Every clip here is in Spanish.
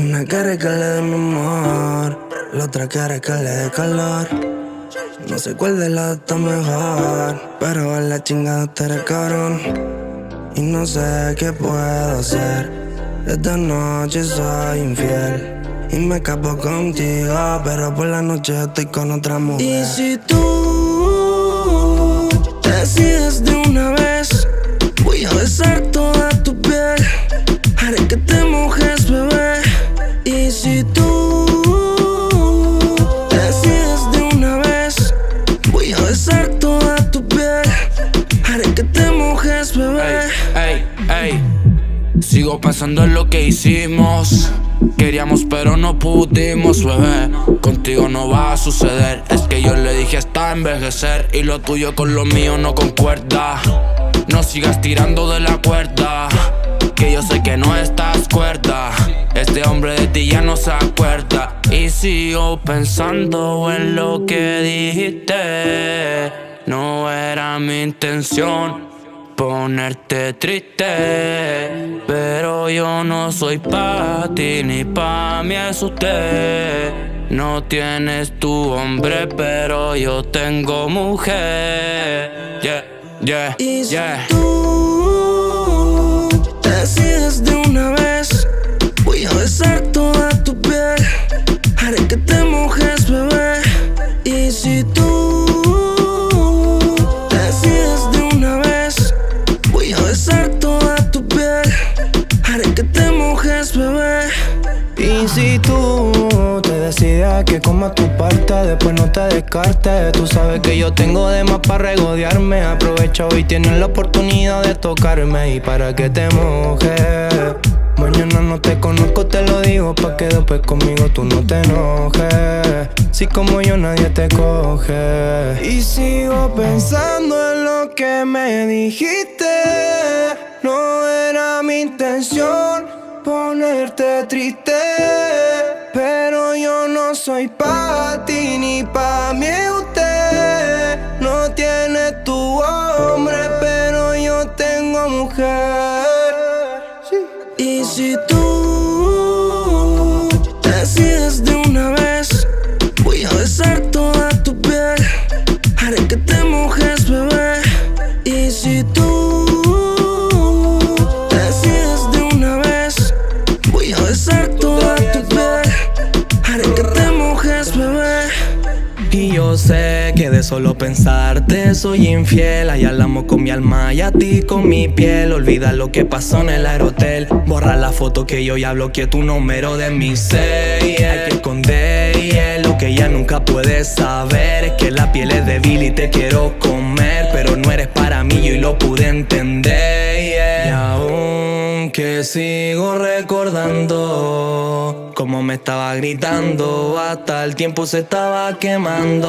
Una quiere que le dé mi amor, la otra quiere que le dé calor. No sé cuál de las está mejor, pero a la chingada te eres cabrón. Y no sé qué puedo hacer. Esta noche soy infiel y me escapo contigo, pero por la noche estoy con otra mujer. Y si tú decides de una vez, voy a besar toda tu piel, haré que te mojes, bebé. Y si tú decides de una vez, voy a besar toda tu piel, haré que te mojes, bebé. Ey, ey, ey. Sigo pensando en lo que hicimos. Queríamos pero no pudimos, bebé. Contigo no va a suceder. Es que yo le dije hasta envejecer, y lo tuyo con lo mío no concuerda. No sigas tirando de la cuerda, que yo sé que no estás cuerda. Este hombre de ti ya no se acuerda. Y sigo pensando en lo que dijiste. No era mi intención ponerte triste, pero yo no soy pa' ti ni pa' mí es usted. No tienes tu hombre, pero yo tengo mujer. Yeah, yeah, y si yeah. tú decides de una vez, voy a besar toda tu piel, haré que te mojes, bebé. Y si tú decides de una vez, voy a besar toda tu piel, haré que te mojes, bebé. Y si tú te decides a que comas tu parte, después no te descartes. Tú sabes que yo tengo de más para regodearme. Aprovecha hoy, tienes la oportunidad de tocarme y para que te mojes. Mañana no te conozco, te lo digo, pa' que después conmigo tú no te enojes. Si como yo nadie te coge. Y sigo pensando en lo que me dijiste. No era mi intención ponerte triste, pero yo no soy pa' ti ni pa' mí usted. No tiene tu hombre, pero yo tengo mujer. Y si tú decides de una vez, voy a besar toda tu piel, haré que te mojes, bebé. Y si tú decides de una vez, voy a besar toda tu piel, haré que te mojes, bebé. Y yo sé que de solo pensarte soy infiel. Allá hablamos con mi alma y a ti con mi piel. Olvida lo que pasó en el aerotel. Borra la foto que yo ya bloqueé tu número de mi cel. Hay que esconder lo que ella nunca puede saber. Es que la piel es débil y te quiero comer, pero no eres para mí, yo y lo pude entender. Y aunque sigo recordando cómo me estaba gritando, hasta el tiempo se estaba quemando.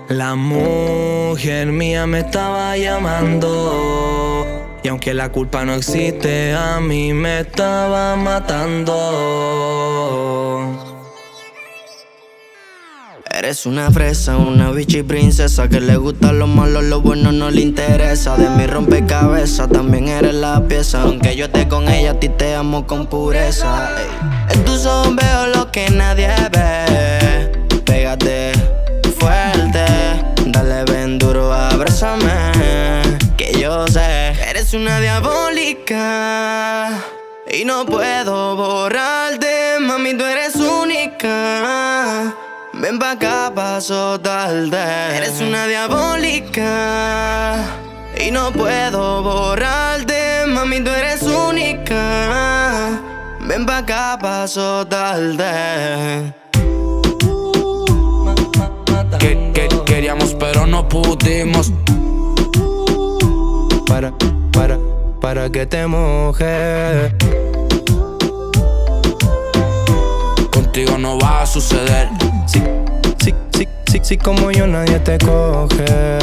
La mujer mía me estaba llamando, y aunque la culpa no existe, a mí me estaba matando. Eres una fresa, una bichi princesa que le gusta lo malo, lo bueno no le interesa. De mi rompecabezas también eres la pieza. Aunque yo esté con ella, a ti te amo con pureza. Ey. En tus ojos veo lo que nadie ve. Pégate fuerte, dale ven duro, abrázame, que yo sé eres una diabólica y no puedo borrarte. Mami, tú eres única. Ven pa' acá, paso tarde. Eres una diabólica y no puedo borrarte. Mami, tú eres única. Ven pa' acá, paso tarde. Queríamos pero no pudimos. Para que te mojes. Contigo no va a suceder. Sí, como yo nadie te coge.